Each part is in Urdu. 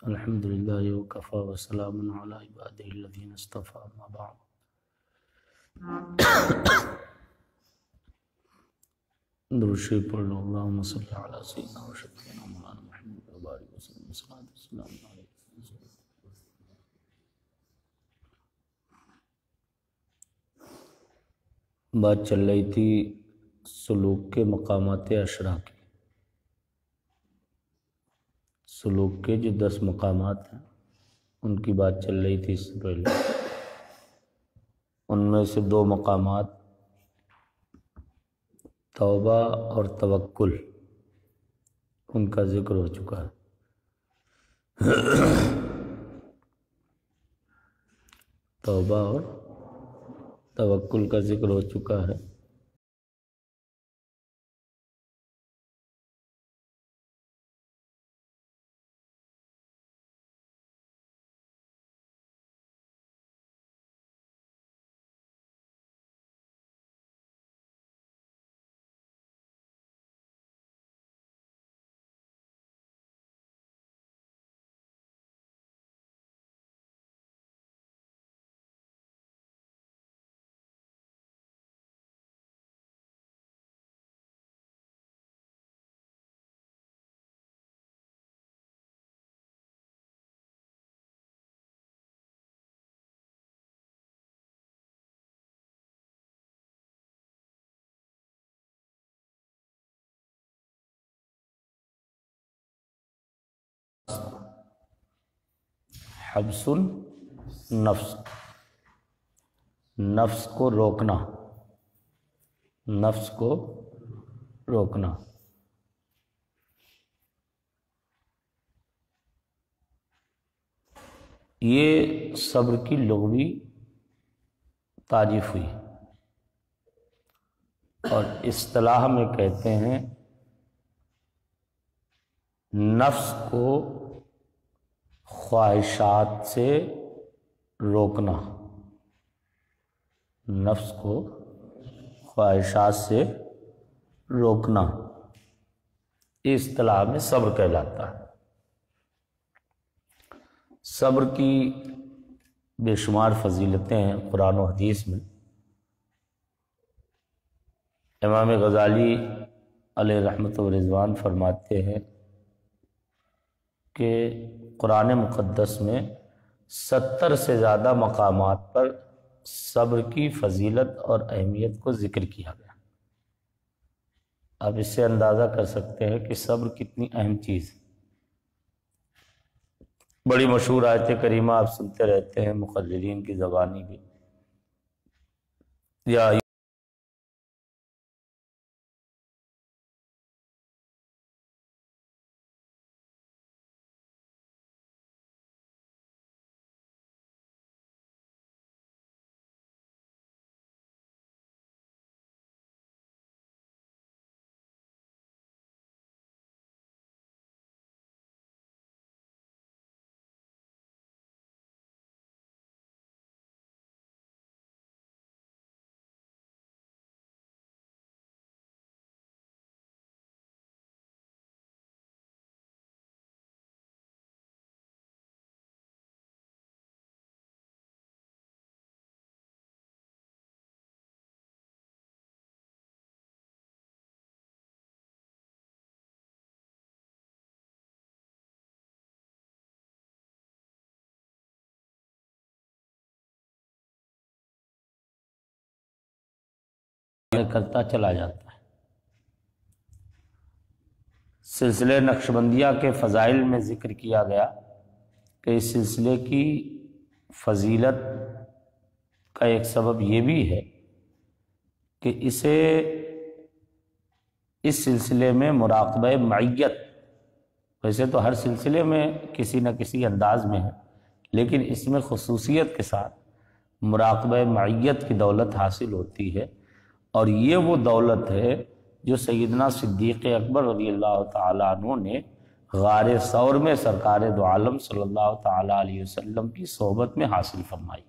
الحمدللہ وکفی وسلام علی عبادہ الذین اصطفی اما بعد۔ درود شریف پڑھ لو۔ اللہم صلی علی سیدنا و شفیعنا مولانا محمد وبارک وسلم والصلاۃ والسلام علیہ۔ بات چل رہی تھی سلوک کے مقامات عشرہ کی۔ سلوک کے جو 10 مقامات ہیں ان کی بات چل رہی تھی اس سے پہلے۔ ان میں سے 2 مقامات توبہ اور توکل، ان کا ذکر ہو چکا ہے۔ توبہ اور توکل کا ذکر ہو چکا ہے۔ حبس النفس، نفس کو روکنا، نفس کو روکنا۔ یہ صبر کی لغوی تعریف ہوئی اور اصطلاح میں کہتے ہیں نفس کو خواہشات سے روکنا، نفس کو خواہشات سے روکنا، اس اصطلاح میں صبر کہلاتا ہے۔ صبر کی بے شمار فضیلتیں ہیں قرآن و حدیث میں۔ امام غزالی علیہ رحمت و رضوان فرماتے ہیں کہ قرآن مقدس میں 70 سے زیادہ مقامات پر صبر کی فضیلت اور اہمیت کو ذکر کیا گیا۔ آپ اس سے اندازہ کر سکتے ہیں کہ صبر کتنی اہم چیز ہے۔ بڑی مشہور آیت کریمہ آپ سنتے رہتے ہیں مقررین کی زبانی بھی، یا کرتا چلا جاتا ہے۔ سلسلے نقشبندیہ کے فضائل میں ذکر کیا گیا کہ اس سلسلے کی فضیلت کا ایک سبب یہ بھی ہے کہ اس سلسلے میں مراقبہ معیت، ویسے تو ہر سلسلے میں کسی نہ کسی انداز میں ہے، لیکن اس میں خصوصیت کے ساتھ مراقبہ معیت کی دولت حاصل ہوتی ہے، اور یہ وہ دولت ہے جو سیدنا صدیق اکبر رضی اللہ تعالیٰ عنہ نے غار ثور میں سرکار دو عالم صلی اللہ تعالیٰ علیہ وسلم کی صحبت میں حاصل فرمائی۔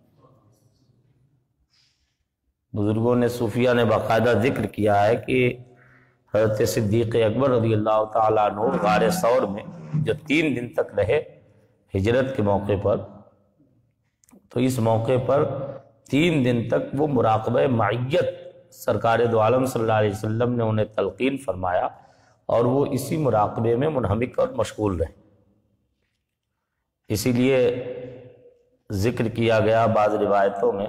بزرگوں نے، صوفیہ نے باقاعدہ ذکر کیا ہے کہ حضرت صدیق اکبر رضی اللہ تعالیٰ عنہ غار ثور میں جو 3 دن تک رہے، ہجرت کے موقع پر، تو اس موقع پر 3 دن تک وہ مراقبہ معیت سرکار دو عالم صلی اللہ علیہ وسلم نے انہیں تلقین فرمایا، اور وہ اسی مراقبے میں منہمک اور مشغول رہے۔ اسی لیے ذکر کیا گیا بعض روایتوں میں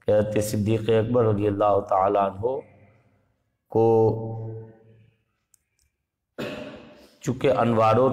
کہ حضرت صدیق اکبر رضی اللہ تعالیٰ عنہ کو چونکہ انوار و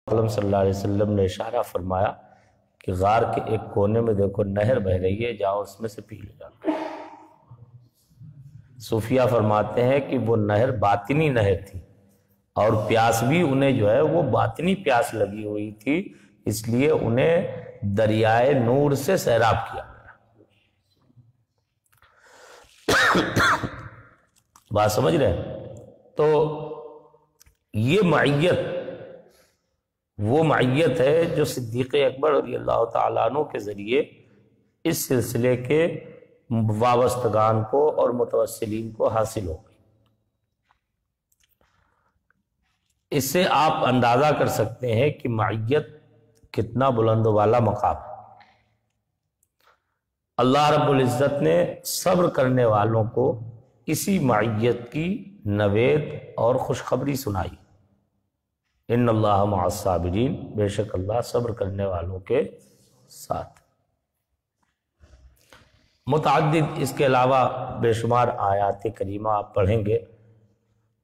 صلی اللہ علیہ وسلم نے اشارہ فرمایا کہ غار کے ایک کونے میں دیکھو نہر بہ رہی ہے، جاؤ اس میں سے پی لے جاؤ۔ صوفیہ فرماتے ہیں کہ وہ نہر باطنی نہر تھی، اور پیاس بھی انہیں جو ہے وہ باطنی پیاس لگی ہوئی تھی، اس لیے انہیں دریائے نور سے سیراب کیا گیا۔ بات سمجھ رہے ہیں؟ تو یہ معیت وہ معیت ہے جو صدیق اکبر رضی اللہ تعالیٰ عنہ کے ذریعے اس سلسلے کے وابستگان کو اور متوسلین کو حاصل ہو گئی۔ اس سے آپ اندازہ کر سکتے ہیں کہ معیت کتنا بلند و بالا مقام ہے۔ اللہ رب العزت نے صبر کرنے والوں کو اسی معیت کی نوید اور خوشخبری سنائی۔ ان اللہ مع الصابرین، بے شک اللہ صبر کرنے والوں کے ساتھ۔ متعدد اس کے علاوہ بے شمار آیات کریمہ آپ پڑھیں گے۔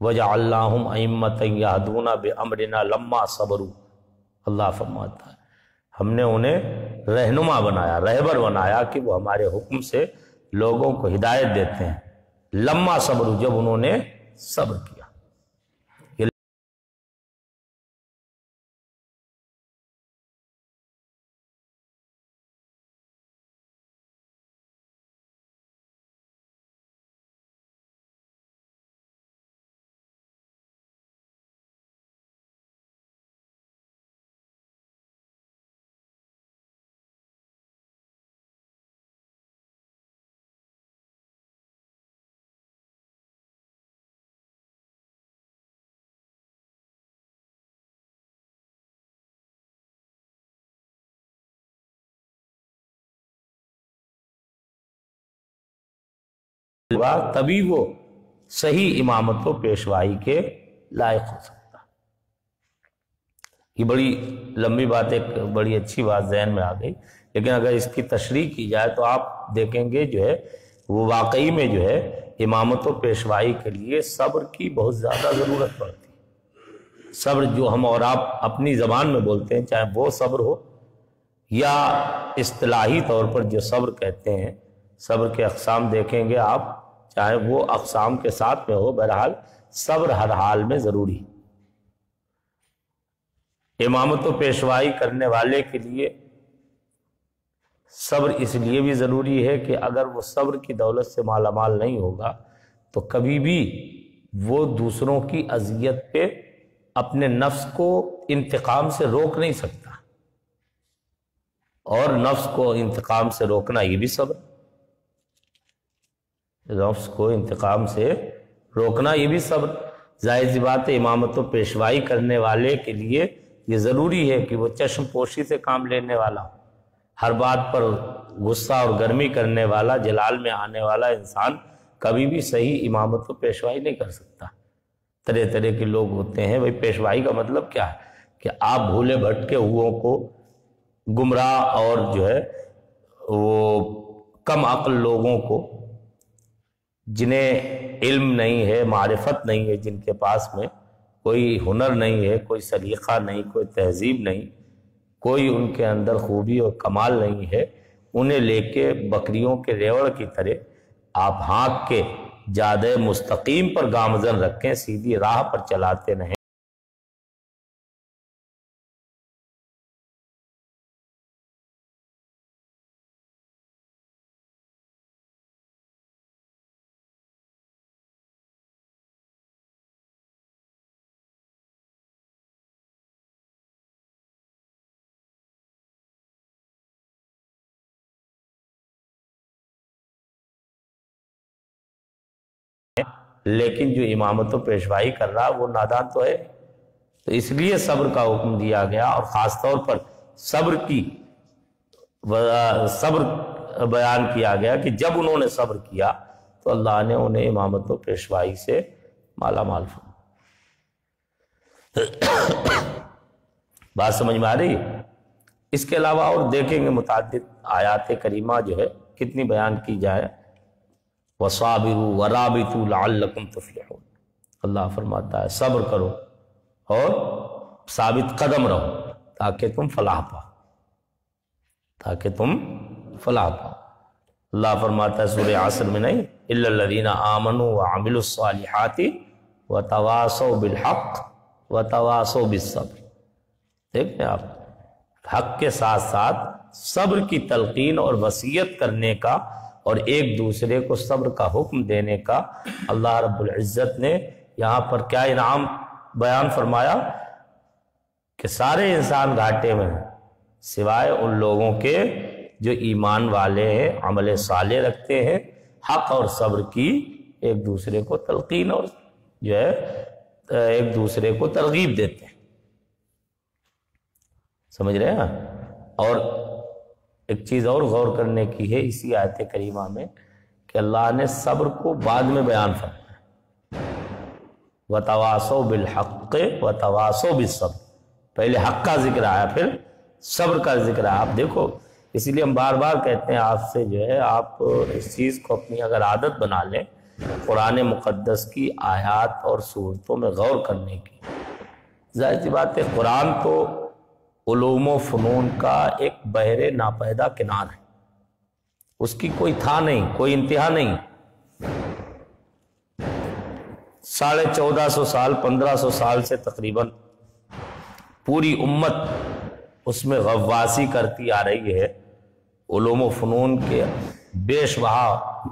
وَجَعَلْنَاهُمْ أَئِمَّةً يَهْدُونَ بِأَمْرِنَا لَمَّا صَبَرُوا، اللہ فرماتا ہے ہم نے انہیں رہنما بنایا، رہبر بنایا کہ وہ ہمارے حکم سے لوگوں کو ہدایت دیتے ہیں۔ لما صبروا، جب انہوں نے صبر کیا۔ تبھی وہ صحیح امامت و پیشوائی کے لائق ہو سکتا۔ یہ بڑی لمبی بات، ایک بڑی اچھی بات ذہن میں آ گئی، لیکن اگر اس کی تشریح کی جائے تو آپ دیکھیں گے جو ہے وہ واقعی میں جو ہے امامت و پیشوائی کے لیے صبر کی بہت زیادہ ضرورت پڑتی ہے۔ صبر جو ہم اور آپ اپنی زبان میں بولتے ہیں، چاہے وہ صبر ہو یا اصطلاحی طور پر جو صبر کہتے ہیں، صبر کے اقسام دیکھیں گے آپ، چاہے وہ اقسام کے ساتھ میں ہو، بہرحال صبر ہر حال میں ضروری۔ امامت و پیشوائی کرنے والے کے لیے صبر اس لیے بھی ضروری ہے کہ اگر وہ صبر کی دولت سے مالا مال نہیں ہوگا تو کبھی بھی وہ دوسروں کی اذیت پہ اپنے نفس کو انتقام سے روک نہیں سکتا، اور نفس کو انتقام سے روکنا یہ بھی صبر، نفس کو انتقام سے روکنا یہ بھی صبر۔ ظاہر سی بات ہے امامت و پیشوائی کرنے والے کے لیے یہ ضروری ہے کہ وہ چشم پوشی سے کام لینے والا، ہر بات پر غصہ اور گرمی کرنے والا، جلال میں آنے والا انسان کبھی بھی صحیح امامت و پیشوائی نہیں کر سکتا۔ طرح طرح کے لوگ ہوتے ہیں، بھئی پیشوائی کا مطلب کیا ہے کہ آپ بھولے بھٹکے ہوئوں کو، گمراہ اور جو ہے وہ کم عقل لوگوں کو، جنہیں علم نہیں ہے، معرفت نہیں ہے، جن کے پاس میں کوئی ہنر نہیں ہے، کوئی سلیقہ نہیں، کوئی تہذیب نہیں، کوئی ان کے اندر خوبی اور کمال نہیں ہے، انہیں لے کے بکریوں کے ریوڑ کی طرح آپ ہانک کے جادہ مستقیم پر گامزن رکھیں، سیدھی راہ پر چلاتے رہیں۔ لیکن جو امامت و پیشوائی کر رہا وہ نادان تو ہے، تو اس لیے صبر کا حکم دیا گیا، اور خاص طور پر صبر بیان کیا گیا کہ جب انہوں نے صبر کیا تو اللہ نے انہیں امامت و پیشوائی سے مالا مال فرمایا۔ بات سمجھ میں آ رہی ہے؟ اس کے علاوہ اور دیکھیں گے متعدد آیات کریمہ جو ہے کتنی بیان کی جائے، وَصَابِرُوا وَرَابِطُوا لَعَلَّكُمْ تُفْلِحُونَ، اللہ فرماتا ہے صبر کرو اور ثابت قدم رہو تاکہ تم فلاح پاؤ، اللہ فرماتا ہے سورہ عصر میں نہیں، إِلَّا الَّذِينَ آمَنُوا وَعَمِلُوا الصَّالِحَاتِ وَتَوَاصَوْا بِالْحَقِّ وَتَوَاصَوْا بِالصَّبْرِ۔ دیکھ لیں آپ، حق کے ساتھ ساتھ صبر کی تلقین اور وصیت کرنے کا اور ایک دوسرے کو صبر کا حکم دینے کا اللہ رب العزت نے یہاں پر کیا انعام بیان فرمایا کہ سارے انسان گھاٹے میں ہیں سوائے ان لوگوں کے جو ایمان والے ہیں، عمل صالح رکھتے ہیں، حق اور صبر کی ایک دوسرے کو تلقین اور جو ہے ایک دوسرے کو ترغیب دیتے ہیں۔ سمجھ رہے ہیں؟ اور ایک چیز اور غور کرنے کی ہے اسی آیت کریمہ میں کہ اللہ نے صبر کو بعد میں بیان فرمایا، وَتَوَاصَوْا بِالْحَقِّ وَتَوَاصَوْا بِالصَّبْرِ، پہلے حق کا ذکر آیا پھر صبر کا ذکر آیا۔ آپ دیکھو، اسی لیے ہم بار بار کہتے ہیں آپ سے جو ہے آپ اس چیز کو اپنی اگر عادت بنا لیں قرآن مقدس کی آیات اور صورتوں میں غور کرنے کی۔ ظاہر سی بات ہے قرآن تو علوم و فنون کا ایک بحر ناپیدا کنار ہے، اس کی کوئی تھا نہیں، کوئی انتہا نہیں۔ 1450 سال 1500 سال سے تقریباً پوری امت اس میں غواصی کرتی آ رہی ہے، علوم و فنون کے بیش بہا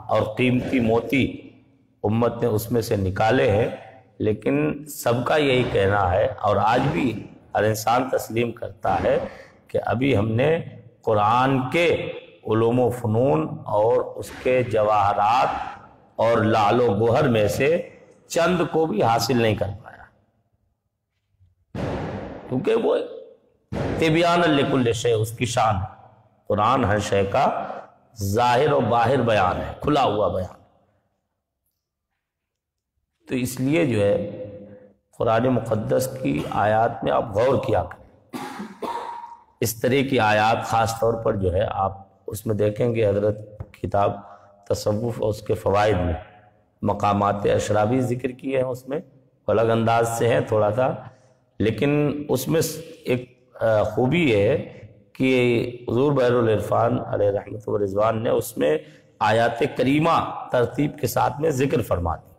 اور قیمتی موتی امت نے اس میں سے نکالے ہیں، لیکن سب کا یہی کہنا ہے اور آج بھی ہر انسان تسلیم کرتا ہے کہ ابھی ہم نے قرآن کے علوم و فنون اور اس کے جواہرات اور لعل و گوہر میں سے چند کو بھی حاصل نہیں کر پایا، کیونکہ وہ تبیان لکل شیء اس کی شان ہے۔ قرآن ہر شے کا ظاہر و باہر بیان ہے، کھلا ہوا بیان۔ تو اس لیے جو ہے قرآن مقدس کی آیات میں آپ غور کیا کریں، اس طرح کی آیات خاص طور پر جو ہے آپ اس میں دیکھیں گے حضرت کتاب تصوف اور اس کے فوائد میں مقامات اشرابی ذکر کیے ہیں، اس میں الگ انداز سے ہیں تھوڑا سا، لیکن اس میں ایک خوبی ہے کہ حضور بحر العرفان علیہ رحمت و رضوان نے اس میں آیات کریمہ ترتیب کے ساتھ میں ذکر فرما دی۔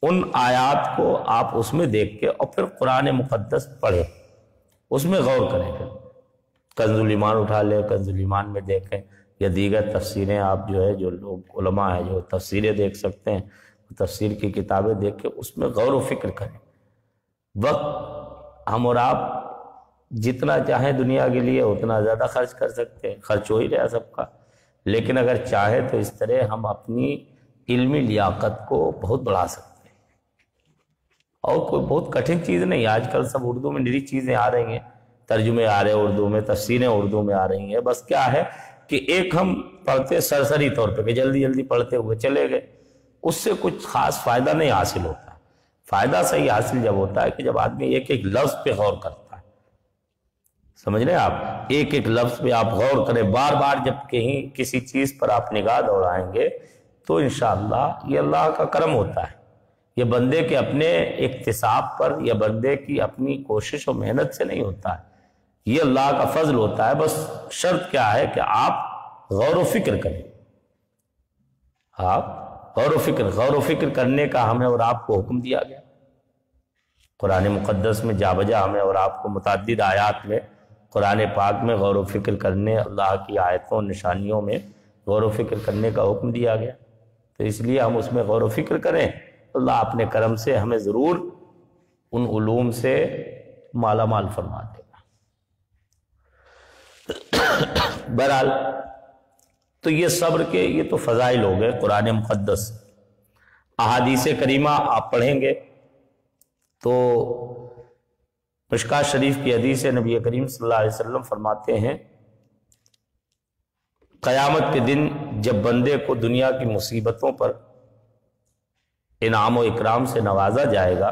ان آیات کو آپ اس میں دیکھ کے اور پھر قرآن مقدس پڑھیں، اس میں غور کریں گے۔ کنز الایمان اٹھا لیں، کنز الایمان میں دیکھیں، یا دیگر تفسیریں آپ جو ہے جو لوگ علماء ہیں جو تفسیریں دیکھ سکتے ہیں، تفسیر کی کتابیں دیکھ کے اس میں غور و فکر کریں۔ وقت ہم اور آپ جتنا چاہیں دنیا کے لیے اتنا زیادہ خرچ کر سکتے ہیں، خرچ ہو ہی رہا سب کا، لیکن اگر چاہیں تو اس طرح ہم اپنی علمی لیاقت کو بہت بڑھا سکتے ہیں۔ اور کوئی بہت کٹھن چیز نہیں، آج کل سب اردو میں نری چیزیں آ رہی ہیں، ترجمے آ رہے ہیں اردو میں، تفسیریں اردو میں آ رہی ہیں، بس کیا ہے کہ ایک ہم پڑھتے سرسری طور پہ کہ جلدی جلدی پڑھتے ہوئے چلے گئے، اس سے کچھ خاص فائدہ نہیں حاصل ہوتا۔ فائدہ صحیح حاصل جب ہوتا ہے کہ جب آدمی ایک ایک لفظ پہ غور کرتا ہے، سمجھ رہے ہیں آپ؟ ایک ایک لفظ پہ آپ غور کریں، بار بار جب کہیں کسی چیز پر آپ نگاہ دوڑائیں گے تو انشاءاللہ یہ اللہ کا کرم ہوتا ہے، یہ بندے کے اپنے اکتساب پر یا بندے کی اپنی کوشش و محنت سے نہیں ہوتا ہے، یہ اللہ کا فضل ہوتا ہے۔ بس شرط کیا ہے کہ آپ غور و فکر کریں، آپ غور و فکر کرنے کا ہمیں اور آپ کو حکم دیا گیا قرآن مقدس میں، جا بجا ہمیں اور آپ کو متعدد آیات میں قرآن پاک میں غور و فکر کرنے، اللہ کی آیتوں نشانیوں میں غور و فکر کرنے کا حکم دیا گیا، تو اس لیے ہم اس میں غور و فکر کریں، اللہ اپنے کرم سے ہمیں ضرور ان علوم سے مالا مال فرما دے گا۔ بہرحال تو یہ صبر کے یہ تو فضائل ہو گئے قرآن مقدس۔ احادیث کریمہ آپ پڑھیں گے تو مشکوٰۃ شریف کی حدیث ہے، نبی کریم صلی اللہ علیہ وسلم فرماتے ہیں قیامت کے دن جب بندے کو دنیا کی مصیبتوں پر انعام و اکرام سے نوازا جائے گا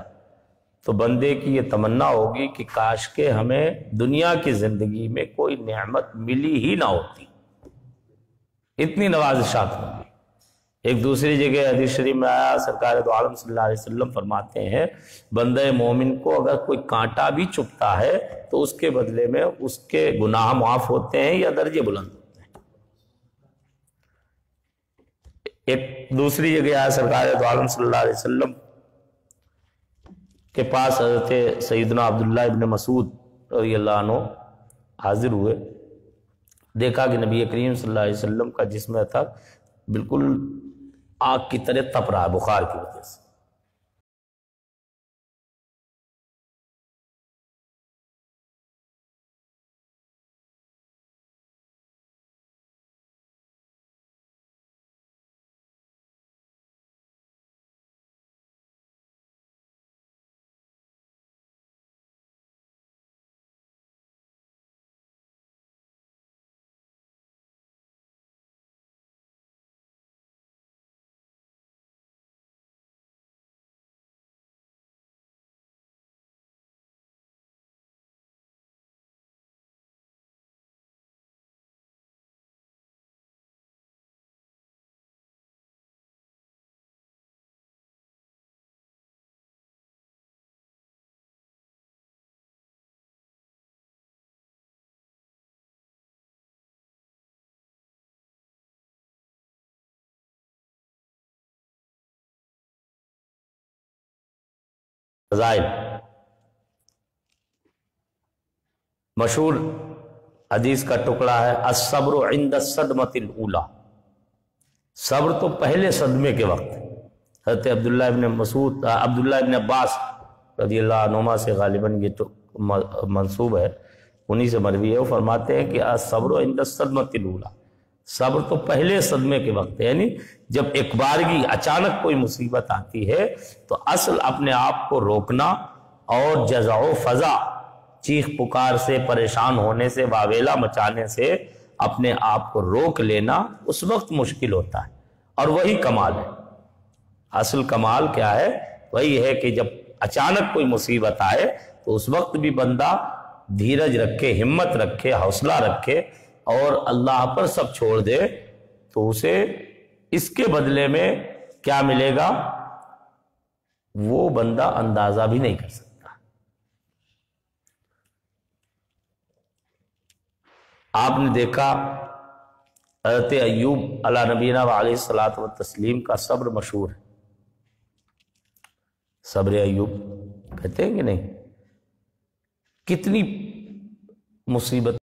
تو بندے کی یہ تمنا ہوگی کہ کاش کہ ہمیں دنیا کی زندگی میں کوئی نعمت ملی ہی نہ ہوتی، اتنی نوازشات ہوں گی۔ ایک دوسری جگہ حدیث شریف میں آیا، سرکار دو عالم صلی اللہ علیہ وسلم فرماتے ہیں بندہ مومن کو اگر کوئی کانٹا بھی چبھتا ہے تو اس کے بدلے میں اس کے گناہ معاف ہوتے ہیں یا درجے بلند ہوتے ہیں۔ ایک دوسری جگہ آیا، سرکار دو عالم صلی اللہ علیہ وسلم کے پاس حضرت سیدنا عبداللہ ابن مسعود رضی اللہ عنہ حاضر ہوئے، دیکھا کہ نبی کریم صلی اللہ علیہ وسلم کا جسم تھا بالکل آگ کی طرح تپ رہا ہے بخار کی وجہ سے۔ فضائل مشہور حدیث کا ٹکڑا ہے، الصبر عند الصدمۃ الاولی، صبر تو پہلے صدمے کے وقت۔ حضرت عبداللہ ابن عباس رضی اللہ عنہما سے غالباً یہ تو منسوب ہے، انہی سے مروی ہے، وہ فرماتے ہیں کہ الصبر عند الصدمۃ الاولی، صبر تو پہلے صدمے کے وقت، یعنی جب ایک بارگی اچانک کوئی مصیبت آتی ہے تو اصل اپنے آپ کو روکنا اور جزع و فضا، چیخ پکار سے، پریشان ہونے سے، واویلا مچانے سے اپنے آپ کو روک لینا اس وقت مشکل ہوتا ہے، اور وہی کمال ہے۔ اصل کمال کیا ہے؟ وہی ہے کہ جب اچانک کوئی مصیبت آئے تو اس وقت بھی بندہ دھیرج رکھے، ہمت رکھے، حوصلہ رکھے اور اللہ پر سب چھوڑ دے، تو اسے اس کے بدلے میں کیا ملے گا وہ بندہ اندازہ بھی نہیں کر سکتا۔ آپ نے دیکھا حضرت ایوب علی نبینا علیہ الصلوۃ والتسلیم کا صبر مشہور ہے، صبر ایوب کہتے ہیں کہ نہیں، کتنی مصیبت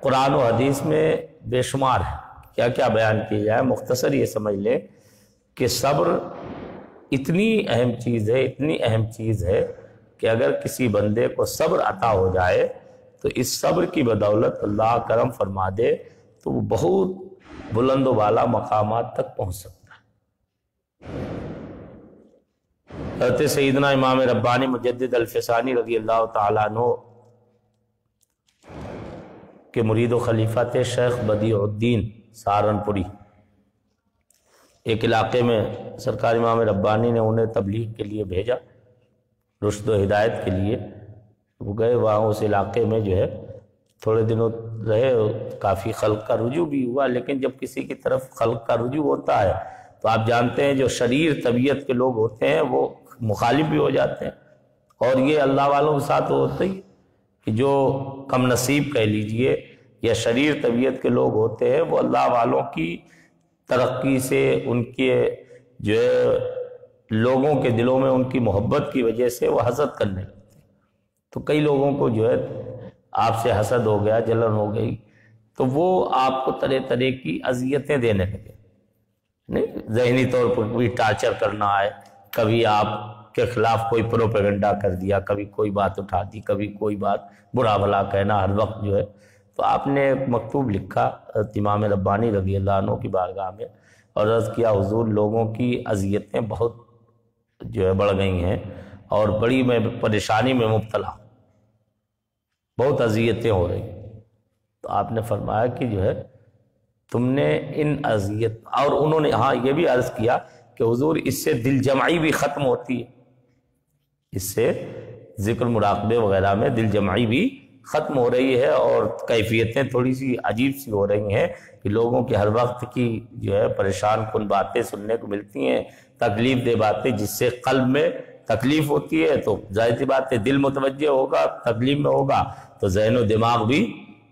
قرآن و حدیث میں بے شمار ہے، کیا کیا بیان کیا جائے۔ مختصر یہ سمجھ لیں کہ صبر اتنی اہم چیز ہے، اتنی اہم چیز ہے کہ اگر کسی بندے کو صبر عطا ہو جائے تو اس صبر کی بدولت اللہ کرم فرما دے تو وہ بہت بلند و بالا مقامات تک پہنچ سکتا ہے۔ حضرت سیدنا امام ربانی مجدد الفسانی رضی اللہ تعالیٰ عنہ کے مرید و خلیفہ تھے شیخ بدیع الدین سہارنپوری۔ ایک علاقے میں سرکار امام ربانی نے انہیں تبلیغ کے لیے بھیجا، رشد و ہدایت کے لیے۔ وہ گئے وہاں اس علاقے میں جو ہے تھوڑے دنوں رہے، کافی خلق کا رجوع بھی ہوا، لیکن جب کسی کی طرف خلق کا رجوع ہوتا ہے تو آپ جانتے ہیں جو شریر طبیعت کے لوگ ہوتے ہیں وہ مخالف بھی ہو جاتے ہیں، اور یہ اللہ والوں کے ساتھ ہوتا ہی کہ جو کم نصیب کہہ لیجئے یا شریر طبیعت کے لوگ ہوتے ہیں وہ اللہ والوں کی ترقی سے، ان کے جو ہے لوگوں کے دلوں میں ان کی محبت کی وجہ سے وہ حسد کرنے لگتے ہیں۔ تو کئی لوگوں کو جو ہے آپ سے حسد ہو گیا، جلن ہو گئی، تو وہ آپ کو طرح طرح کی اذیتیں دینے لگے، نہیں ذہنی طور پر کوئی ٹارچر کرنا ہے، کبھی آپ کے خلاف کوئی پروپیگنڈا کر دیا، کبھی کوئی بات اٹھا دی، کبھی کوئی بات برا بھلا کہنا ہر وقت جو ہے۔ تو آپ نے ایک مکتوب لکھا حضرت امام ربانی رضی اللہ عنہ کی بارگاہ میں اور عرض کیا حضور لوگوں کی اذیتیں بہت جو ہے بڑھ گئی ہیں اور بڑی میں پریشانی میں مبتلا ہوں، بہت اذیتیں ہو رہی ہیں۔ تو آپ نے فرمایا کہ جو ہے تم نے ان اذیت، اور انہوں نے ہاں یہ بھی عرض کیا کہ حضور اس سے دل جمعی بھی ختم ہوتی ہے، اس سے ذکر مراقبے وغیرہ میں دل جمعی بھی ختم ہو رہی ہے اور کیفیتیں تھوڑی سی عجیب سی ہو رہی ہیں کہ لوگوں کی ہر وقت کی جو ہے پریشان کن باتیں سننے کو ملتی ہیں، تکلیف دہ باتیں، جس سے قلب میں تکلیف ہوتی ہے تو ظاہر سی بات ہے دل متوجہ ہوگا، تکلیف میں ہوگا تو ذہن و دماغ بھی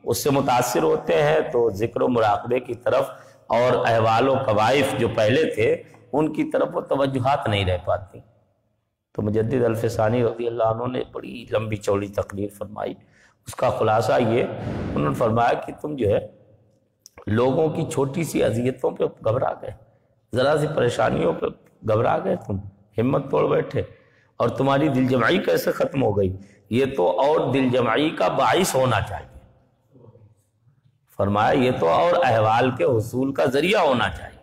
اس سے متاثر ہوتے ہیں، تو ذکر و مراقبے کی طرف اور احوال و قوائف جو پہلے تھے ان کی طرف وہ توجہات نہیں رہ پاتی۔ تو مجدد الفسانی رضی اللہ عنہ نے بڑی لمبی چوڑی تقریر فرمائی، اس کا خلاصہ یہ انہوں نے فرمایا کہ تم جو ہے لوگوں کی چھوٹی سی اذیتوں پہ گھبرا گئے، ذرا سی پریشانیوں پہ گھبرا گئے، تم ہمت توڑ بیٹھے، اور تمہاری دل جمعی کیسے ختم ہو گئی؟ یہ تو اور دل جمعی کا باعث ہونا چاہیے، فرمایا یہ تو اور احوال کے حصول کا ذریعہ ہونا چاہیے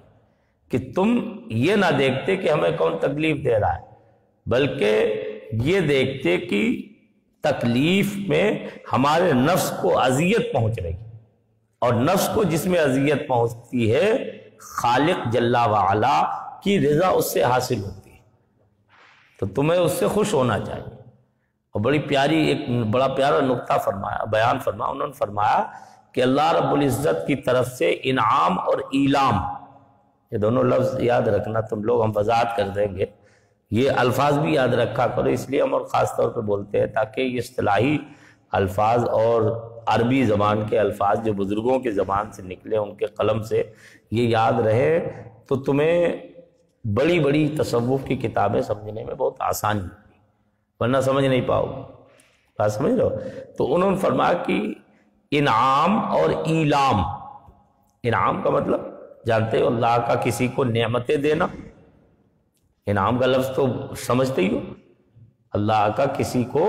کہ تم یہ نہ دیکھتے کہ ہمیں کون تکلیف دے رہا ہے، بلکہ یہ دیکھتے کہ تکلیف میں ہمارے نفس کو اذیت پہنچ رہی، اور نفس کو جس میں اذیت پہنچتی ہے خالق جل وعلا کی رضا اس سے حاصل ہوتی ہے، تو تمہیں اس سے خوش ہونا چاہیے۔ اور بڑی پیاری ایک بڑا پیارا نقطہ فرمایا، بیان فرمایا، انہوں نے فرمایا کہ اللہ رب العزت کی طرف سے انعام اور ایلام، یہ دونوں لفظ یاد رکھنا، تم لوگ ہم وضاحت کر دیں گے، یہ الفاظ بھی یاد رکھا کرو، اس لیے ہم اور خاص طور پہ بولتے ہیں تاکہ یہ اصطلاحی الفاظ اور عربی زبان کے الفاظ جو بزرگوں کی زبان سے نکلے ان کے قلم سے یہ یاد رہے تو تمہیں بڑی بڑی تصوف کی کتابیں سمجھنے میں بہت آسانی ہوگی، ورنہ سمجھ نہیں پاؤ گے، بات سمجھ رہے ہو؟ تو انہوں نے فرمایا کہ انعام اور ایلام، انعام کا مطلب جانتے ہو اللہ کا کسی کو نعمتیں دینا، انعام کا لفظ تو سمجھتے ہی ہو، اللہ کا کسی کو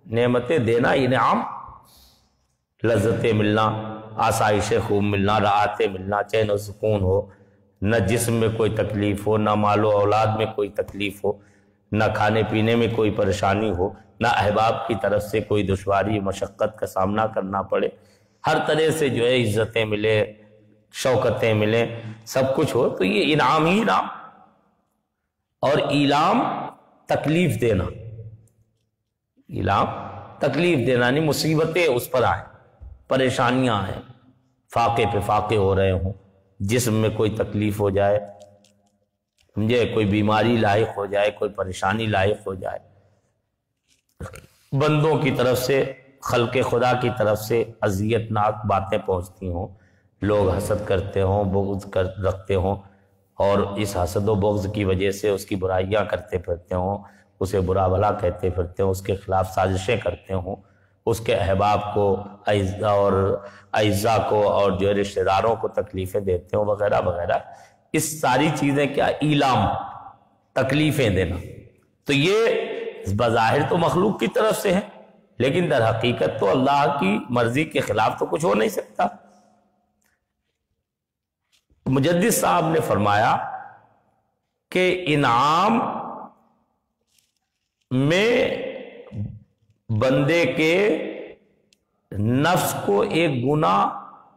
نعمتیں دینا انعام، لذتیں ملنا، آسائش خوب ملنا، راحتیں ملنا، چین و سکون ہو، نہ جسم میں کوئی تکلیف ہو، نہ مال و اولاد میں کوئی تکلیف ہو، نہ کھانے پینے میں کوئی پریشانی ہو، نہ احباب کی طرف سے کوئی دشواری مشقت کا سامنا کرنا پڑے، ہر طرح سے جو ہے عزتیں ملے، شوکتیں ملیں، سب کچھ ہو، تو یہ انعام ہی انعام۔ اور ایلام تکلیف دینا، ایلام تکلیف دینا نہیں، مصیبتیں اس پر آئیں، پریشانیاں آئیں، فاقے پہ فاقے ہو رہے ہوں، جسم میں کوئی تکلیف ہو جائے، سمجھے، کوئی بیماری لاحق ہو جائے، کوئی پریشانی لاحق ہو جائے، بندوں کی طرف سے، خلق خدا کی طرف سے اذیت ناک باتیں پہنچتی ہوں، لوگ حسد کرتے ہوں، بغض رکھتے ہوں، اور اس حسد و بغض کی وجہ سے اس کی برائیاں کرتے پھرتے ہوں، اسے برا بھلا کہتے پھرتے ہوں، اس کے خلاف سازشیں کرتے ہوں، اس کے احباب کو اور اعزاء کو اور جو رشتہ داروں کو تکلیفیں دیتے ہوں وغیرہ وغیرہ، اس ساری چیزیں کیا ایلام، تکلیفیں دینا، تو یہ بظاہر تو مخلوق کی طرف سے ہے، لیکن در حقیقت تو اللہ کی مرضی کے خلاف تو کچھ ہو نہیں سکتا۔ مجدد صاحب نے فرمایا کہ انعام میں بندے کے نفس کو ایک گنا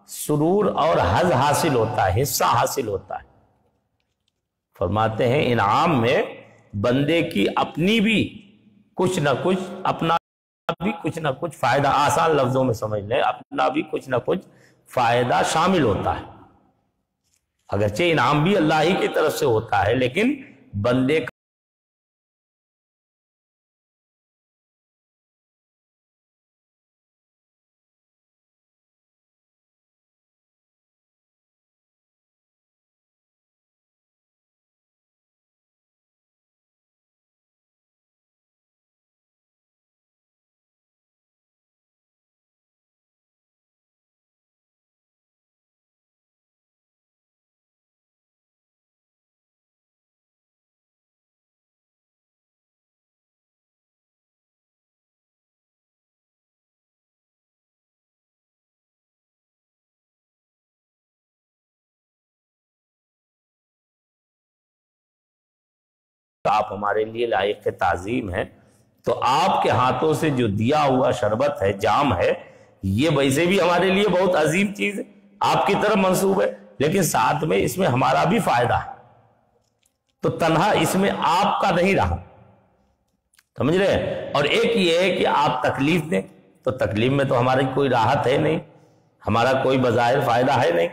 سرور اور حظ حاصل ہوتا ہے، حصہ حاصل ہوتا ہے۔ فرماتے ہیں انعام میں بندے کی اپنی بھی کچھ نہ کچھ، اپنا بھی کچھ نہ کچھ فائدہ، آسان لفظوں میں سمجھ لیں، اپنا بھی کچھ نہ کچھ فائدہ شامل ہوتا ہے۔ اگرچہ انعام بھی اللہ ہی کی طرف سے ہوتا ہے، لیکن بندے آپ ہمارے لیے لائق تعظیم ہیں، تو آپ کے ہاتھوں سے جو دیا ہوا شربت ہے، جام ہے، یہ ویسے بھی ہمارے لیے بہت عظیم چیز ہے، آپ کی طرف منسوب ہے، لیکن ساتھ میں اس میں ہمارا بھی فائدہ ہے، تو تنہا اس میں آپ کا نہیں رہا، سمجھ رہے ہیں؟ اور ایک یہ ہے کہ آپ تکلیف دیں، تو تکلیف میں تو ہماری کوئی راحت ہے نہیں، ہمارا کوئی بظاہر فائدہ ہے نہیں،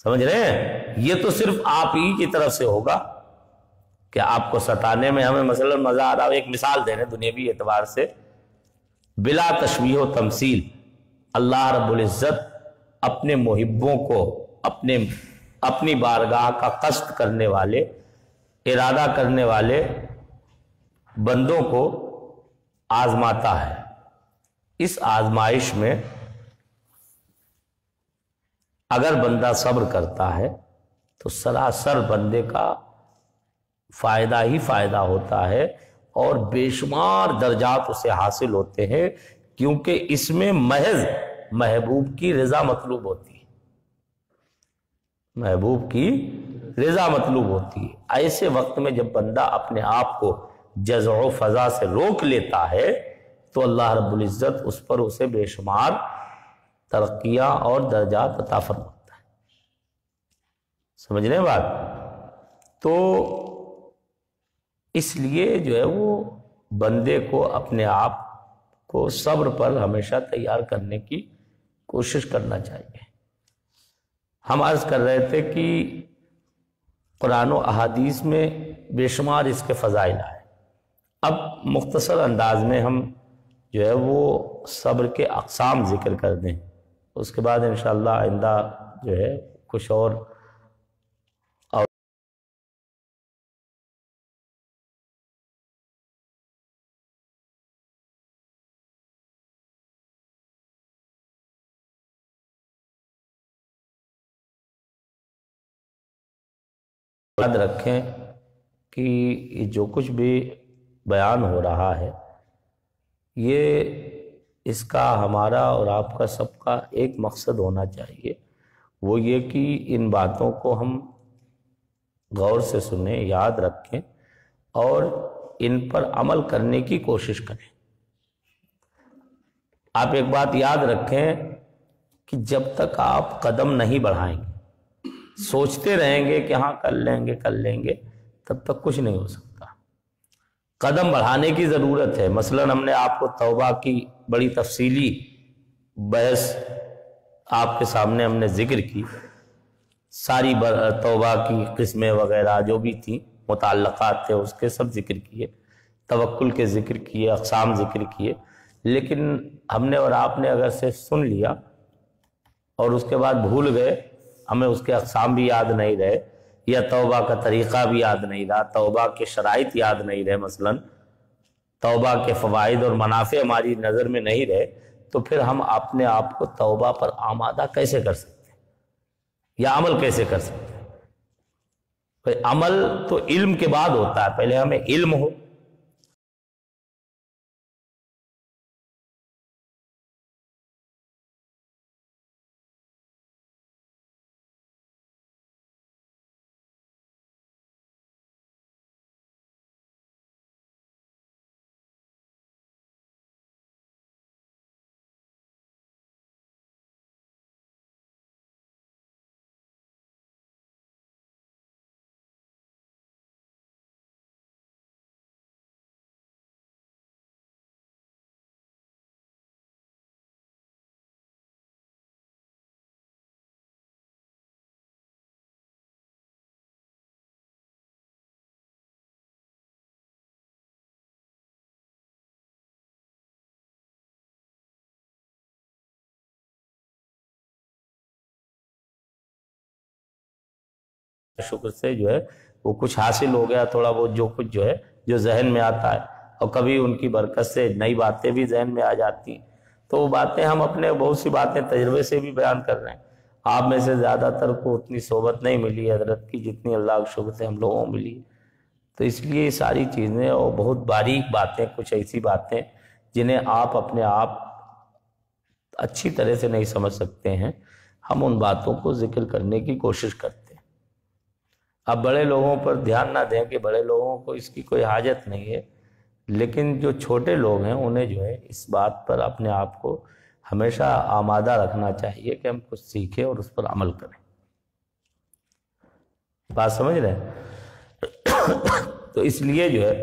سمجھ رہے ہیں؟ یہ تو صرف آپ ہی کی طرف سے ہوگا کہ آپ کو ستانے میں ہمیں مثلا مزہ آ رہا ہو۔ ایک مثال دے رہے ہیں دنیاوی اعتبار سے، بلا تشبیہ و تمثیل، اللہ رب العزت اپنے محبوں کو، اپنی بارگاہ کا قصد کرنے والے، ارادہ کرنے والے بندوں کو آزماتا ہے۔ اس آزمائش میں اگر بندہ صبر کرتا ہے تو سراسر بندے کا فائدہ ہی فائدہ ہوتا ہے، اور بے شمار درجات اسے حاصل ہوتے ہیں، کیونکہ اس میں محض محبوب کی رضا مطلوب ہوتی ہے، محبوب کی رضا مطلوب ہوتی ہے۔ ایسے وقت میں جب بندہ اپنے آپ کو جزع و فضا سے روک لیتا ہے تو اللہ رب العزت اس پر اسے بے شمار ترقیاں اور درجات عطا فرماتا ہے، سمجھ رہے ہیں بات؟ تو اس لیے جو ہے وہ بندے کو اپنے آپ کو صبر پر ہمیشہ تیار کرنے کی کوشش کرنا چاہیے۔ ہم عرض کر رہے تھے کہ قرآن و احادیث میں بے شمار اس کے فضائل آئے، اب مختصر انداز میں ہم جو ہے وہ صبر کے اقسام ذکر کر دیں، اس کے بعد انشاءاللہ آئندہ جو ہے کچھ اور یاد رکھیں کہ جو کچھ بھی بیان ہو رہا ہے یہ اس کا ہمارا اور آپ کا سب کا ایک مقصد ہونا چاہیے، وہ یہ کہ ان باتوں کو ہم غور سے سنیں، یاد رکھیں اور ان پر عمل کرنے کی کوشش کریں۔ آپ ایک بات یاد رکھیں کہ جب تک آپ قدم نہیں بڑھائیں گے، سوچتے رہیں گے کہ ہاں کر لیں گے، تب تک کچھ نہیں ہو سکتا۔ قدم بڑھانے کی ضرورت ہے۔ مثلا ہم نے آپ کو توبہ کی بڑی تفصیلی بحث آپ کے سامنے ہم نے ذکر کی، ساری توبہ کی قسمیں وغیرہ جو بھی تھیں، متعلقات تھے، اس کے سب ذکر کیے، توکل کے ذکر کیے، اقسام ذکر کیے، لیکن ہم نے اور آپ نے اگر سے سن لیا اور اس کے بعد بھول گئے، ہمیں اس کے اقسام بھی یاد نہیں رہے، یا توبہ کا طریقہ بھی یاد نہیں رہا، توبہ کے شرائط یاد نہیں رہے مثلا، توبہ کے فوائد اور منافع ہماری نظر میں نہیں رہے تو پھر ہم اپنے آپ کو توبہ پر آمادہ کیسے کر سکتے ہیں یا عمل کیسے کر سکتے ہیں؟ بھئی عمل تو علم کے بعد ہوتا ہے، پہلے ہمیں علم ہو۔ شکر سے جو ہے وہ کچھ حاصل ہو گیا، تھوڑا بہت جو کچھ جو ہے جو ذہن میں آتا ہے، اور کبھی ان کی برکت سے نئی باتیں بھی ذہن میں آ جاتی ہیں، تو وہ باتیں ہم اپنے بہت سی باتیں تجربے سے بھی بیان کر رہے ہیں۔ آپ میں سے زیادہ تر کو اتنی صحبت نہیں ملی حضرت کی جتنی اللہ کے شکر سے ہم لوگوں کو ملی، تو اس لیے یہ ساری چیزیں اور بہت باریک باتیں، کچھ ایسی باتیں جنہیں آپ اپنے آپ اچھی طرح سے نہیں سمجھ سکتے ہیں، ہم ان باتوں کو ذکر کرنے کی کوشش کرتے ہیں۔ اب بڑے لوگوں پر دھیان نہ دیں کہ بڑے لوگوں کو اس کی کوئی حاجت نہیں ہے، لیکن جو چھوٹے لوگ ہیں انہیں جو ہے اس بات پر اپنے آپ کو ہمیشہ آمادہ رکھنا چاہیے کہ ہم کچھ سیکھیں اور اس پر عمل کریں۔ بات سمجھ رہے ہیں؟ تو اس لیے جو ہے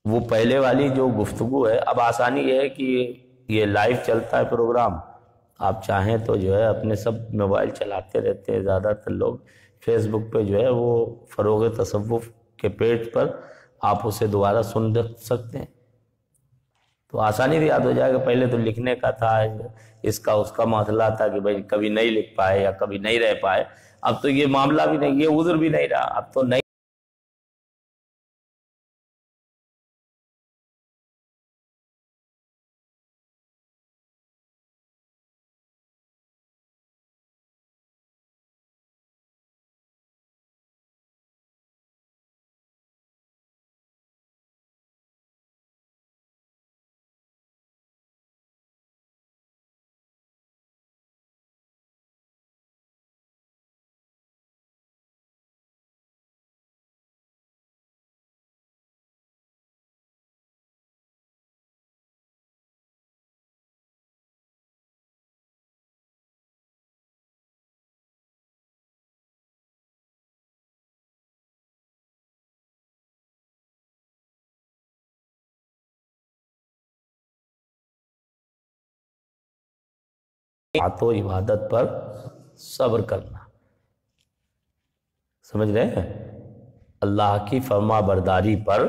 وہ پہلے والی جو گفتگو ہے، اب آسانی یہ ہے کہ یہ لائیو چلتا ہے پروگرام، آپ چاہیں تو جو ہے اپنے سب موبائل چلاتے رہتے ہیں، زیادہ تر لوگ فیس بک پہ جو ہے وہ فروغ تصوف کے پیج پر آپ اسے دوبارہ سن سکتے ہیں، تو آسانی سے یاد ہو جائے گا۔ پہلے تو لکھنے کا تھا، اس کا اس کا مسئلہ تھا کہ بھائی کبھی نہیں لکھ پائے یا کبھی نہیں رہ پائے، اب تو یہ معاملہ بھی نہیں، یہ عذر بھی نہیں رہا، اب تو نہیں۔ تو عبادت پر صبر کرنا، سمجھ رہے ہیں؟ اللہ کی فرما برداری پر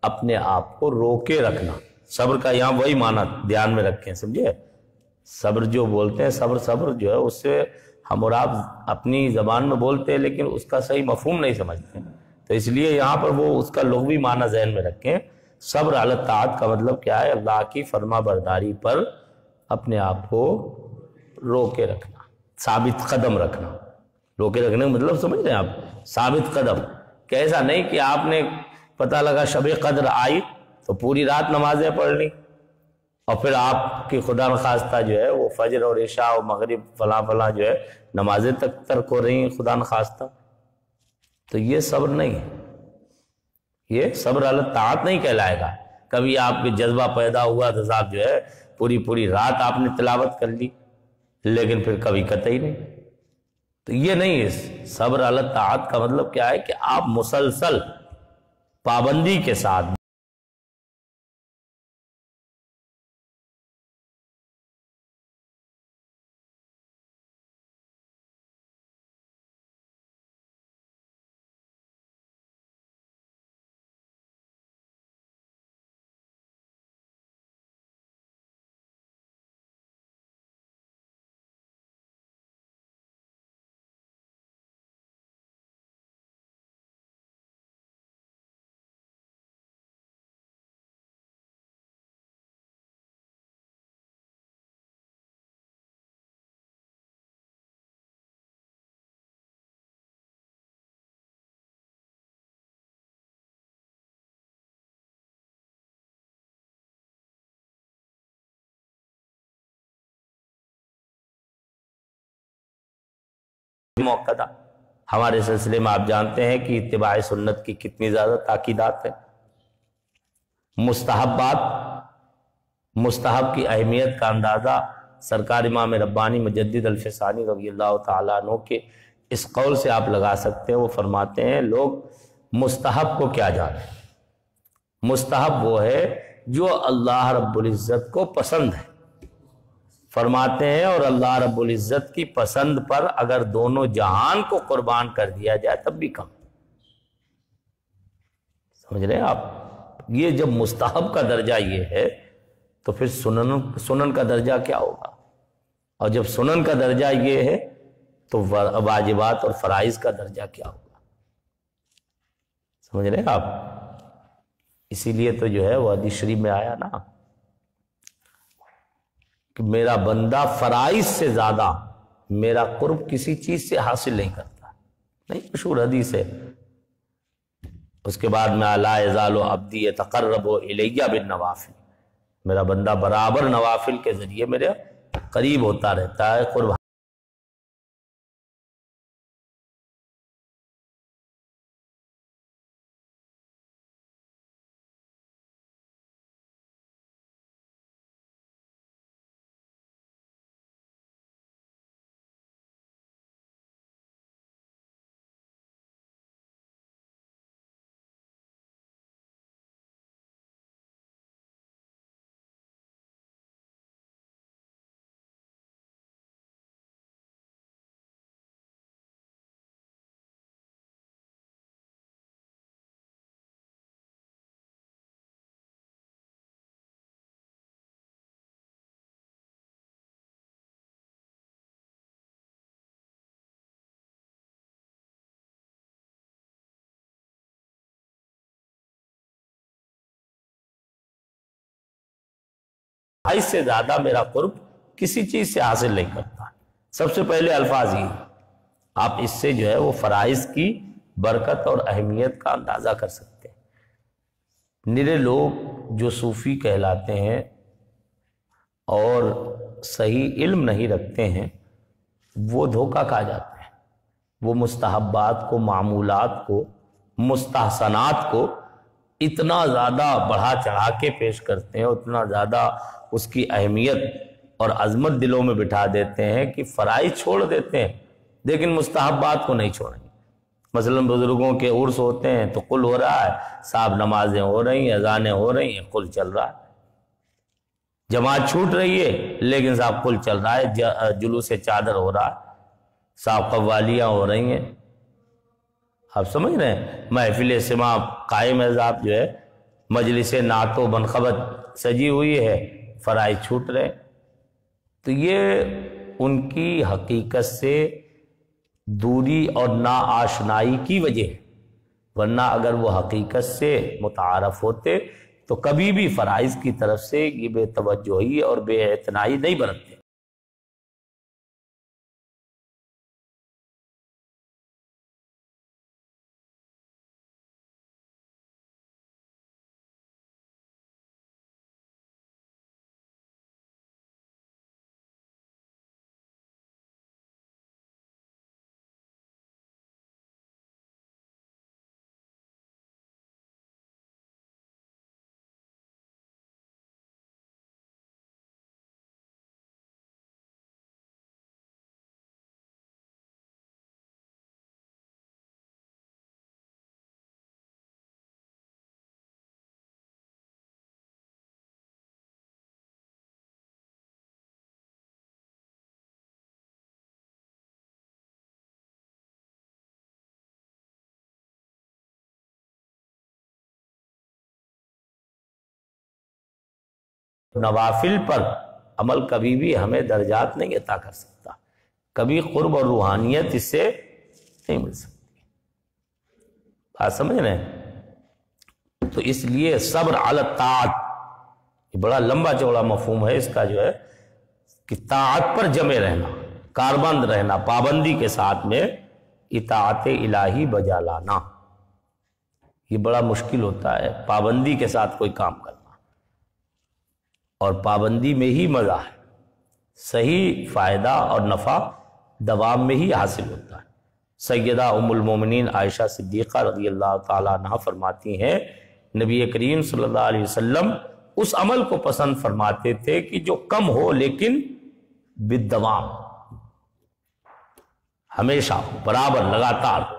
اپنے آپ کو روکے رکھنا۔ صبر کا یہاں وہی معنی دھیان میں رکھیں، سمجھے؟ صبر جو بولتے ہیں، صبر جو ہے اس سے ہم اور آپ اپنی زبان میں بولتے ہیں لیکن اس کا صحیح مفہوم نہیں سمجھتے، تو اس لیے یہاں پر وہ اس کا لغوی معنی ذہن میں رکھیں۔ صبر علی الطاعت کا مطلب کیا ہے؟ اللہ کی فرما برداری پر اپنے آپ کو روکے رکھنا، ثابت قدم رکھنا۔ روکے رکھنے کا مطلب سمجھ رہے ہیں آپ؟ ثابت قدم، کہ ایسا نہیں کہ آپ نے پتہ لگا شب قدر آئی تو پوری رات نمازیں پڑھ لی اور پھر آپ کی خدا نخواستہ جو ہے وہ فجر اور عشاء اور مغرب فلاں فلاں جو ہے نمازیں تک ترک ہو رہی ہیں خدا نخواستہ، تو یہ صبر نہیں ہے، یہ صبر علی الطاعت نہیں کہلائے گا۔ کبھی آپ کے جذبہ پیدا ہوا تو صاحب جو ہے پوری رات آپ نے تلاوت کر لی، لیکن پھر کبھی قطعی نہیں، تو یہ نہیں ہے۔ صبر علی الطاعت کا مطلب کیا ہے کہ آپ مسلسل پابندی کے ساتھ موقع ہمارے سلسلے میں آپ جانتے ہیں کہ اتباع سنت کی کتنی زیادہ تاکیدات ہیں۔ مستحب کی اہمیت کا اندازہ سرکار امام ربانی مجدد الفسانی رضی اللہ تعالیٰ عنہ کے اس قول سے آپ لگا سکتے ہیں۔ وہ فرماتے ہیں لوگ مستحب کو کیا جانے، مستحب وہ ہے جو اللہ رب العزت کو پسند ہے، فرماتے ہیں، اور اللہ رب العزت کی پسند پر اگر دونوں جہان کو قربان کر دیا جائے تب بھی کم۔ سمجھ رہے ہیں آپ؟ یہ جب مستحب کا درجہ یہ ہے تو پھر سنن کا درجہ کیا ہوگا؟ اور جب سنن کا درجہ یہ ہے تو واجبات اور فرائض کا درجہ کیا ہوگا؟ سمجھ رہے ہیں آپ؟ اسی لیے تو جو ہے وہ حدیث شریف میں آیا نا کہ میرا بندہ فرائض سے زیادہ میرا قرب کسی چیز سے حاصل نہیں کرتا، نہیں، مشہور حدیث ہے۔ اس کے بعد میں لا یزال عبدی یتقرب الی بالنوافل، میرا بندہ برابر نوافل کے ذریعے میرے قریب ہوتا رہتا ہے، قرب فرائض سے زیادہ میرا قرب کسی چیز سے حاصل نہیں کرتا۔ سب سے پہلے الفاظ یہ، آپ اس سے جو ہے وہ فرائض کی برکت اور اہمیت کا اندازہ کر سکتے ہیں۔ نرے لوگ جو صوفی کہلاتے ہیں اور صحیح علم نہیں رکھتے ہیں وہ دھوکہ کھا جاتے ہیں، وہ مستحبات کو، معمولات کو، مستحسنات کو اتنا زیادہ بڑھا چڑھا کے پیش کرتے ہیں، اتنا زیادہ اس کی اہمیت اور عظمت دلوں میں بٹھا دیتے ہیں کہ فرائض چھوڑ دیتے ہیں لیکن مستحبات کو نہیں چھوڑیں گے۔ مثلا بزرگوں کے عرس ہوتے ہیں تو قل ہو رہا ہے، صاحب نمازیں ہو رہی ہیں، اذانیں ہو رہی ہیں، قل چل رہا ہے۔ جماعت چھوٹ رہی ہے لیکن صاحب قل چل رہا ہے، جلوس چادر ہو رہا ہے، صاحب قوالیاں ہو رہی ہیں۔ آپ سمجھ رہے ہیں؟ محفل سماع قائم ہے، صاحب جو ہے مجلس نعت و منقبت سجی ہوئی ہے، فرائض چھوٹ رہے۔ تو یہ ان کی حقیقت سے دوری اور ناآشنائی کی وجہ ہے، ورنہ اگر وہ حقیقت سے متعارف ہوتے تو کبھی بھی فرائض کی طرف سے یہ بے توجہی اور بے اعتنائی نہیں برتتے۔ نوافل پر عمل کبھی بھی ہمیں درجات نہیں عطا کر سکتا، کبھی قرب اور روحانیت اس سے نہیں مل سکتی۔ بات سمجھ رہے ہیں؟ تو اس لیے صبر علی الطاعت، یہ بڑا لمبا چوڑا مفہوم ہے اس کا، جو ہے کہ طاعت پر جمے رہنا، کاربند رہنا، پابندی کے ساتھ میں اطاعت الہی بجا لانا، یہ بڑا مشکل ہوتا ہے، پابندی کے ساتھ کوئی کام کرنا، اور پابندی میں ہی مزہ ہے، صحیح فائدہ اور نفع دوام میں ہی حاصل ہوتا ہے۔ سیدہ ام المومنین عائشہ صدیقہ رضی اللہ تعالیٰ عنہ فرماتی ہیں نبی کریم صلی اللہ علیہ وسلم اس عمل کو پسند فرماتے تھے کہ جو کم ہو لیکن بالدوام، ہمیشہ ہو، برابر لگاتار ہو۔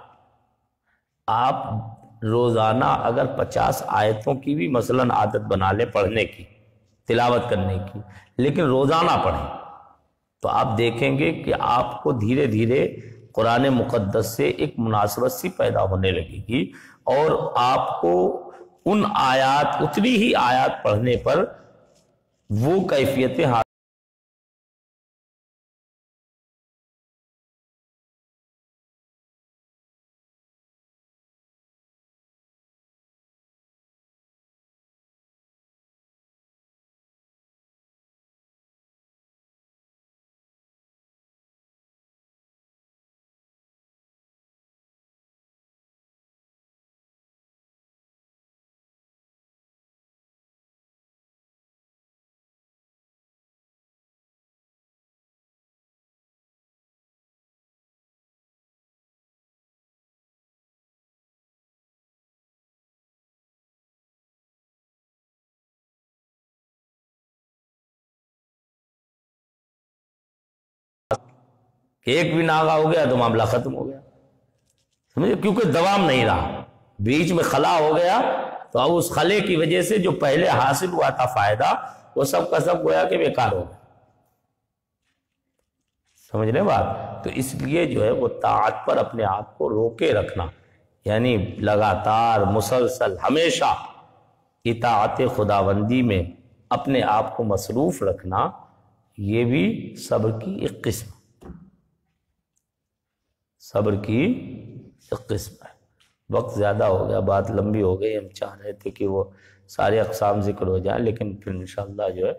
آپ روزانہ اگر 50 آیتوں کی بھی مثلاً عادت بنا لیں پڑھنے کی، تلاوت کرنے کی، لیکن روزانہ پڑھیں تو آپ دیکھیں گے کہ آپ کو دھیرے دھیرے قرآن مقدس سے ایک مناسبت سی پیدا ہونے لگے گی، اور آپ کو ان آیات، اتنی ہی آیات پڑھنے پر وہ کیفیتیں حاصل ایک بھی ناغہ ہو گیا تو معاملہ ختم ہو گیا، سمجھے؟ کیونکہ دوام نہیں رہا، بیچ میں خلا ہو گیا تو اب اس خلے کی وجہ سے جو پہلے حاصل ہوا تھا فائدہ وہ سب کا سب گویا کہ بیکار ہو گیا، سمجھ رہے بات؟ تو اس لیے جو ہے وہ طاعت پر اپنے آپ کو روکے رکھنا، یعنی لگاتار مسلسل ہمیشہ اطاعت خداوندی میں اپنے آپ کو مصروف رکھنا، یہ بھی صبر کی ایک قسم، صبر کی ایک قسم ہے۔ وقت زیادہ ہو گیا، بات لمبی ہو گئی، ہم چاہ رہے تھے کہ وہ سارے اقسام ذکر ہو جائیں، لیکن پھر انشاءاللہ جو ہے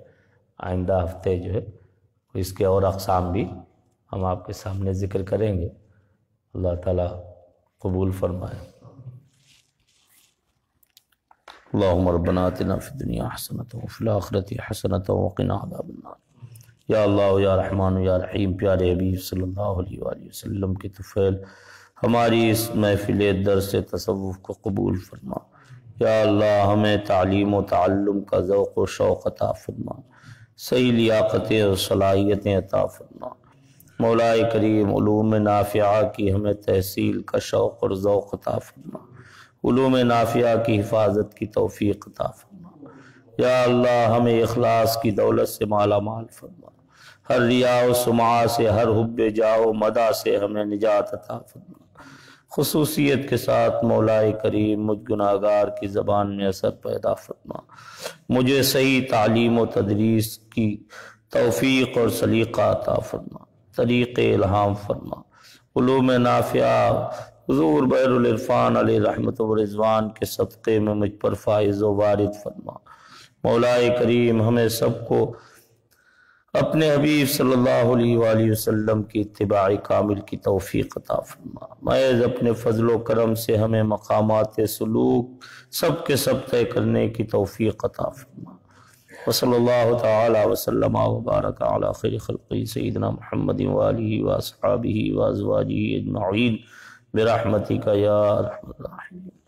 آئندہ ہفتے جو ہے اس کے اور اقسام بھی ہم آپ کے سامنے ذکر کریں گے۔ اللہ تعالیٰ قبول فرمائے۔ اللہم ربنا آتنا فی الدنیا حسنۃ وفی الآخرۃ حسنۃ وقنا عذاب النار۔ یا اللہ یا رحمان یا رحیم، پیارے حبیب صلی اللہ علیہ وآلہ وسلم کی طفیل ہماری اس محفل درس تصوف کو قبول فرما۔ یا اللہ ہمیں تعلیم و تعلم کا ذوق و شوق عطا فرما، صحیح لیاقتیں اور صلاحیتیں عطا فرما۔ مولا کریم علوم نافعہ کی ہمیں تحصیل کا شوق اور ذوق عطا فرما، علوم نافعہ کی حفاظت کی توفیق عطا فرما۔ یا اللہ ہمیں اخلاص کی دولت سے مالا مال فرما، ہر ریا و سمعہ سے، ہر حب جاہ و مدح سے ہمیں نجات عطا فرما۔ خصوصیت کے ساتھ مولا کریم مجھ گناہگار کی زبان میں اثر پیدا فرما، مجھے صحیح تعلیم و تدریس کی توفیق اور سلیقہ عطا فرما، طریق الہام فرما۔ علوم نافعہ حضور بحر العرفان علیہ رحمت و رضوان کے صدقے میں مجھ پر فائز و وارد فرما۔ مولا کریم ہمیں سب کو اپنے حبیب صلی اللہ علیہ وآلہ وسلم کی اتباع کامل کی توفیق عطا فرما۔ محض اپنے فضل و کرم سے ہمیں مقامات سلوک سب کے سب طے کرنے کی توفیق عطا فرما۔ وصلی اللہ تعالی وسلم وبارک علی خیر خلقہ سیدنا محمد وآلہ واصحابہ وازواجہ اجمعین برحمتک یا ارحم الراحمین۔